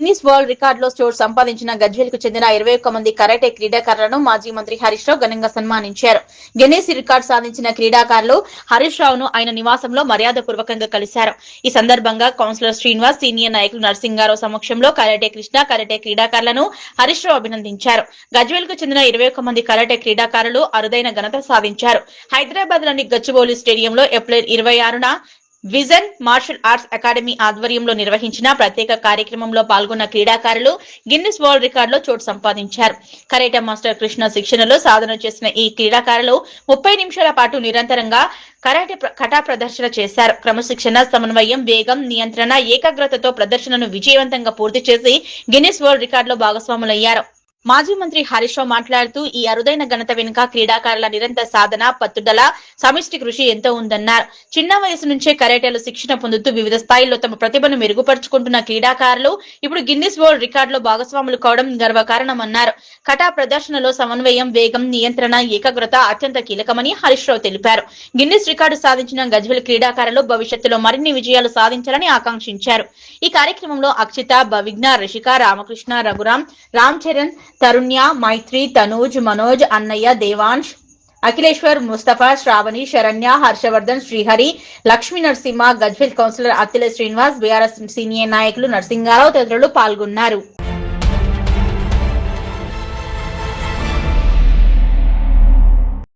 Guinness world రికార్డులో చోటు సంపాదించిన గజ్వేల్కు చెందిన 21 మంది కరాటే క్రీడాకారులను మాజీ మంత్రి హరీష్ రావు ఘనంగా సన్మానించారు. గిన్నిస్ రికార్డు సాధించిన క్రీడాకారులు హరీష్ రావును ఆయన నివాసంలో మర్యాదపూర్వకంగా కలిశారు. ఈ సందర్భంగా కౌన్సిలర్ శ్రీనివాస్, సీనియర్ నాయకులు నర్సింగారావు సమక్షంలో కరాటే కృష్ణ, కరాటే క్రీడాకారులను హరీష్ రావు అభినందించారు. గజ్వేల్కు చెందిన 21 మంది కరాటే క్రీడాకారులు అరుదైన ఘనత సాధించారు. హైదరాబాద్ లోని గచ్చిబౌలి స్టేడియంలో ఏప్రిల్ 26న విజన్ మార్షల్ ఆర్ట్స్ అకాడమీ ఆధ్వర్యంలో నిర్వహించిన ప్రత్యేక కార్యక్రమంలో పాల్గొన్న క్రీడాకారులు గిన్నిస్ వరల్డ్ రికార్డులో చోటు సంపాదించారు. కరాటే మాస్టర్ కృష్ణ శిక్షణలో సాధన చేసిన ఈ క్రీడాకారులు 30 నిమిషాల పాటు నిరంతరంగా కరాటే కటా ప్రదర్శన చేశారు. క్రమశిక్షణ, సమన్వయం, వేగం, నియంత్రణ, ఏకాగ్రతతో ప్రదర్శనను విజయవంతంగా పూర్తి చేసి గిన్నిస్ వరల్డ్ రికార్డులో భాగస్వాములయ్యారు. మాజీ మంత్రి హరీష్ రావు మాట్లాడుతూ ఈ అరుదైన ఘనత వెనుక క్రీడాకారుల నిరంతర సాధన, పట్టుదల, సమిష్టి కృషి ఎంతో ఉందన్నారు. చిన్న వయసు నుంచే కరాటేలో శిక్షణ పొందుతూ వివిధ స్థాయిల్లో తమ ప్రతిభను మెరుగుపరుచుకుంటున్న క్రీడాకారులు ఇప్పుడు గిన్నిస్ వరల్డ్ రికార్డులో భాగస్వాములు కావడం గర్వకారణమన్నారు. కటా ప్రదర్శనలో సమన్వయం, వేగం, నియంత్రణ, ఏకాగ్రత అత్యంత కీలకమని హరీష్ రావు తెలిపారు. గిన్నిస్ రికార్డు సాధించిన గజ్వేల్ క్రీడాకారులు భవిష్యత్తులో మరిన్ని విజయాలు సాధించాలని ఆకాంక్షించారు. ఈ కార్యక్రమంలో అక్షిత, భవిజ్ఞ, రిషిక, రామకృష్ణ, రఘురాం, రామ్ చరణ్, తరుణ్య, మైత్రి, Tanuj, Manoj, Annayya, Devansh, Akhileshwar, Mustafa, Shravani, Saranya, Harshavardhan, Srihari, Lakshmi Narasimha, Gajwel councillor Attila Srinivas, BRS senior నాయకులు నర్సింగారావు తదితరులు పాల్గొన్నారు.